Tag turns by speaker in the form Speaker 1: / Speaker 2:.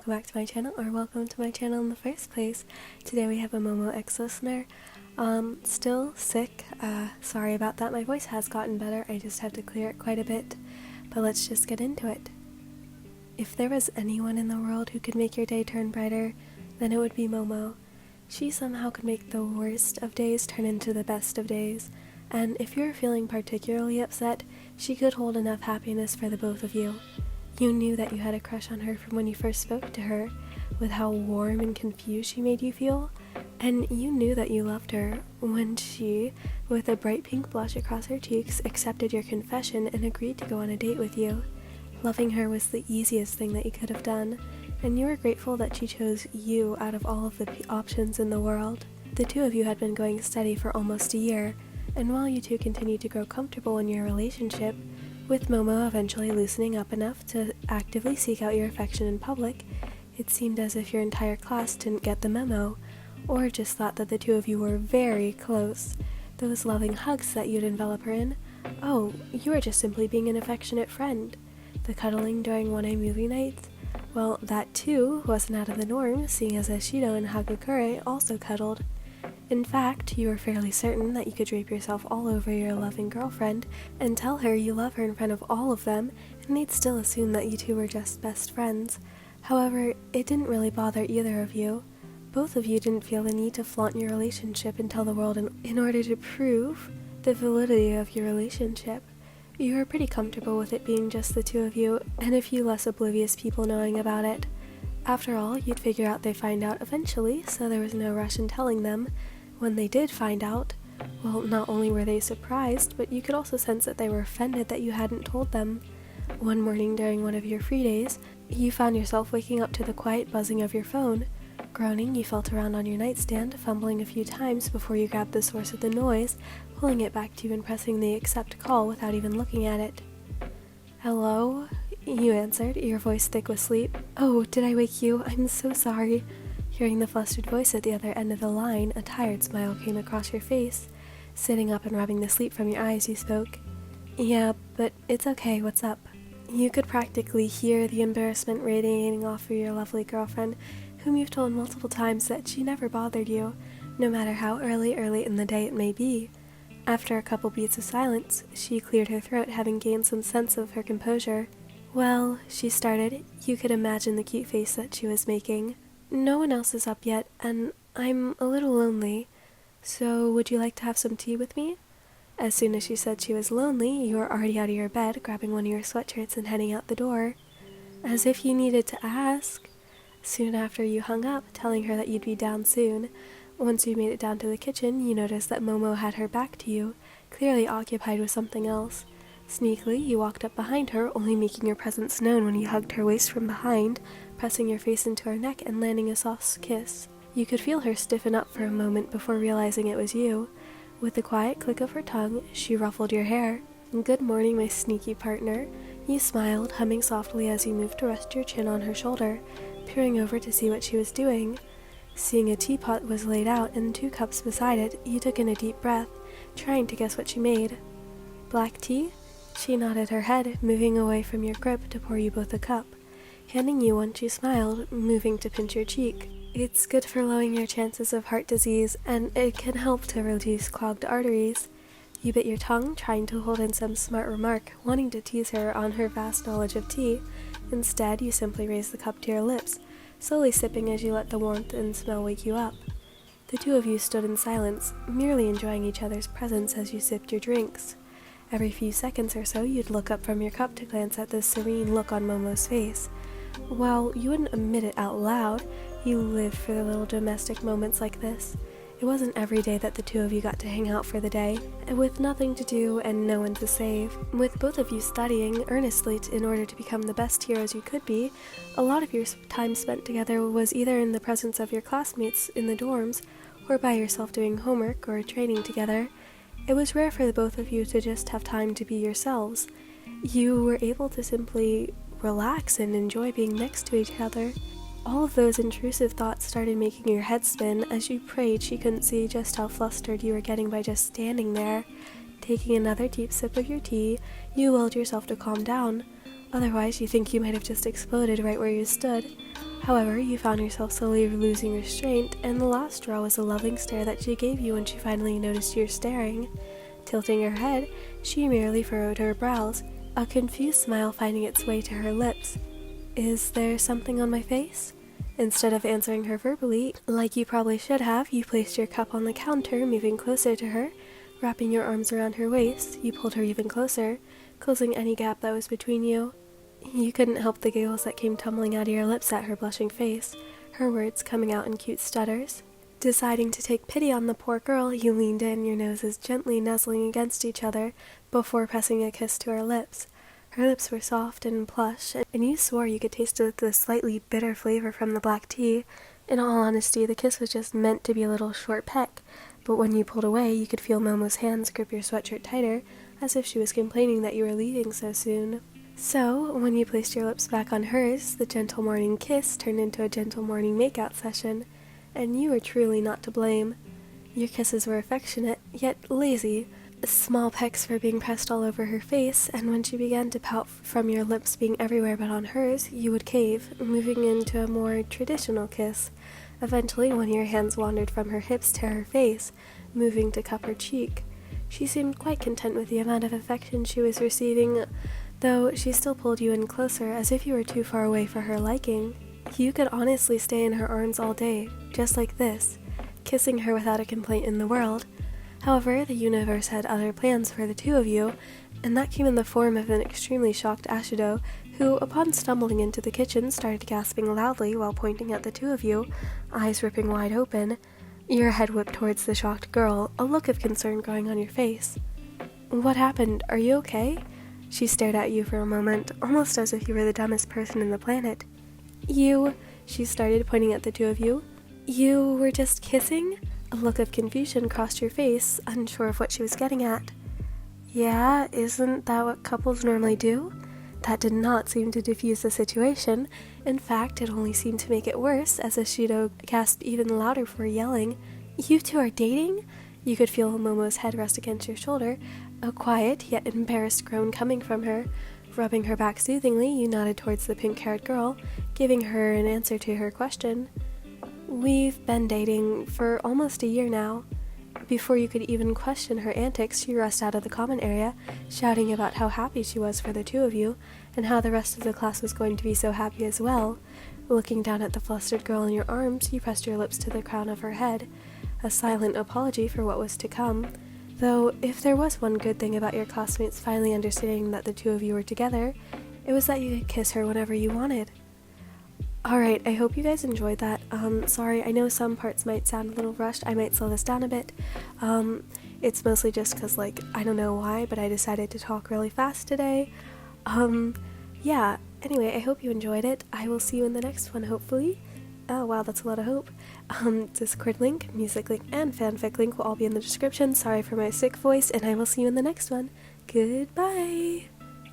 Speaker 1: welcome back to my channel, or welcome to my channel in the first place. Today we have a Momo ex-listener. Still sick, sorry about that. My voice has gotten better, I just have to clear it quite a bit. But let's just get into it. If there was anyone in the world who could make your day turn brighter, then it would be Momo. She somehow could make the worst of days turn into the best of days, and if you were feeling particularly upset, she could hold enough happiness for the both of you. You knew that you had a crush on her from when you first spoke to her, with how warm and confused she made you feel, and you knew that you loved her when she, with a bright pink blush across her cheeks, accepted your confession and agreed to go on a date with you. Loving her was the easiest thing that you could have done, and you were grateful that she chose you out of all of the options in the world. The two of you had been going steady for almost a year, and while you two continued to grow comfortable in your relationship, with Momo eventually loosening up enough to actively seek out your affection in public, it seemed as if your entire class didn't get the memo, or just thought that the two of you were very close. Those loving hugs that you'd envelop her in, oh, you were just simply being an affectionate friend. The cuddling during one-eye movie nights, well, that too wasn't out of the norm, seeing as Ashido and Hagakure also cuddled. In fact, you were fairly certain that you could drape yourself all over your loving girlfriend and tell her you love her in front of all of them, and they'd still assume that you two were just best friends. However, it didn't really bother either of you. Both of you didn't feel the need to flaunt your relationship and tell the world in order to prove the validity of your relationship. You were pretty comfortable with it being just the two of you, and a few less oblivious people knowing about it. After all, you'd figure out they'd find out eventually, so there was no rush in telling them. When they did find out, well, not only were they surprised, but you could also sense that they were offended that you hadn't told them. One morning during one of your free days, you found yourself waking up to the quiet buzzing of your phone. Groaning, you felt around on your nightstand, fumbling a few times before you grabbed the source of the noise, pulling it back to you and pressing the accept call without even looking at it. "Hello?" you answered, your voice thick with sleep. "Oh, did I wake you? I'm so sorry." Hearing the flustered voice at the other end of the line, a tired smile came across your face. Sitting up and rubbing the sleep from your eyes, you spoke. "Yeah, but it's okay, what's up?" You could practically hear the embarrassment radiating off of your lovely girlfriend, whom you've told multiple times that she never bothered you, no matter how early in the day it may be. After a couple beats of silence, she cleared her throat, having gained some sense of her composure. "Well," she started, you could imagine the cute face that she was making. "No one else is up yet, and I'm a little lonely, so would you like to have some tea with me?" As soon as she said she was lonely, you were already out of your bed, grabbing one of your sweatshirts and heading out the door. As if you needed to ask. Soon after you hung up, telling her that you'd be down soon. Once you made it down to the kitchen, you noticed that Momo had her back to you, clearly occupied with something else. Sneakily, you walked up behind her, only making your presence known when you hugged her waist from behind, pressing your face into her neck and landing a soft kiss. You could feel her stiffen up for a moment before realizing it was you. With a quiet click of her tongue, she ruffled your hair. "Good morning, my sneaky partner." You smiled, humming softly as you moved to rest your chin on her shoulder, peering over to see what she was doing. Seeing a teapot was laid out and 2 cups beside it, you took in a deep breath, trying to guess what she made. "Black tea?" She nodded her head, moving away from your grip to pour you both a cup. Handing you one, she smiled, moving to pinch your cheek. "It's good for lowering your chances of heart disease, and it can help to reduce clogged arteries." You bit your tongue, trying to hold in some smart remark, wanting to tease her on her vast knowledge of tea. Instead, you simply raised the cup to your lips, slowly sipping as you let the warmth and smell wake you up. The two of you stood in silence, merely enjoying each other's presence as you sipped your drinks. Every few seconds or so, you'd look up from your cup to glance at the serene look on Momo's face. While you wouldn't admit it out loud, you lived for the little domestic moments like this. It wasn't every day that the two of you got to hang out for the day, with nothing to do and no one to save. With both of you studying earnestly in order to become the best heroes you could be, a lot of your time spent together was either in the presence of your classmates in the dorms, or by yourself doing homework or training together. It was rare for the both of you to just have time to be yourselves. You were able to simply relax and enjoy being next to each other. All of those intrusive thoughts started making your head spin as you prayed she couldn't see just how flustered you were getting by just standing there. Taking another deep sip of your tea, you willed yourself to calm down. Otherwise, you think you might have just exploded right where you stood. However, you found yourself slowly losing restraint, and the last straw was a loving stare that she gave you when she finally noticed you staring. Tilting her head, she merely furrowed her brows, a confused smile finding its way to her lips. "Is there something on my face?" Instead of answering her verbally, like you probably should have, you placed your cup on the counter, moving closer to her. Wrapping your arms around her waist, you pulled her even closer, closing any gap that was between you. You couldn't help the giggles that came tumbling out of your lips at her blushing face, her words coming out in cute stutters. Deciding to take pity on the poor girl, you leaned in, your noses gently nuzzling against each other before pressing a kiss to her lips. Her lips were soft and plush, and you swore you could taste the slightly bitter flavor from the black tea. In all honesty, the kiss was just meant to be a little short peck, but when you pulled away, you could feel Momo's hands grip your sweatshirt tighter, as if she was complaining that you were leaving so soon. So, when you placed your lips back on hers, the gentle morning kiss turned into a gentle morning makeout session, and you were truly not to blame. Your kisses were affectionate, yet lazy. Small pecks were being pressed all over her face, and when she began to pout from your lips being everywhere but on hers, you would cave, moving into a more traditional kiss. Eventually, one of your hands wandered from her hips to her face, moving to cup her cheek. She seemed quite content with the amount of affection she was receiving, though she still pulled you in closer as if you were too far away for her liking. You could honestly stay in her arms all day, just like this, kissing her without a complaint in the world. However, the universe had other plans for the two of you, and that came in the form of an extremely shocked Ashido, who, upon stumbling into the kitchen, started gasping loudly while pointing at the two of you, eyes ripping wide open. Your head whipped towards the shocked girl, a look of concern growing on your face. "What happened? Are you okay?" She stared at you for a moment, almost as if you were the dumbest person in the planet. She started, pointing at the two of you. "You were just kissing?" A look of confusion crossed your face, unsure of what she was getting at. "Yeah, isn't that what couples normally do?" That did not seem to diffuse the situation. In fact, it only seemed to make it worse, as Ashido gasped even louder before yelling, "You two are dating?" You could feel Momo's head rest against your shoulder, a quiet yet embarrassed groan coming from her. Rubbing her back soothingly, you nodded towards the pink-haired girl, giving her an answer to her question. "We've been dating for almost a year now." Before you could even question her antics, she rushed out of the common area, shouting about how happy she was for the two of you, and how the rest of the class was going to be so happy as well. Looking down at the flustered girl in your arms, you pressed your lips to the crown of her head, a silent apology for what was to come. Though, if there was one good thing about your classmates finally understanding that the two of you were together, it was that you could kiss her whenever you wanted. Alright, I hope you guys enjoyed that. Sorry, I know some parts might sound a little rushed. I might slow this down a bit. It's mostly just because, I don't know why, but I decided to talk really fast today. Yeah, anyway, I hope you enjoyed it. I will see you in the next one, hopefully. Oh, wow, that's a lot of hope. Discord link, music link, and fanfic link will all be in the description. Sorry for my sick voice, and I will see you in the next one. Goodbye!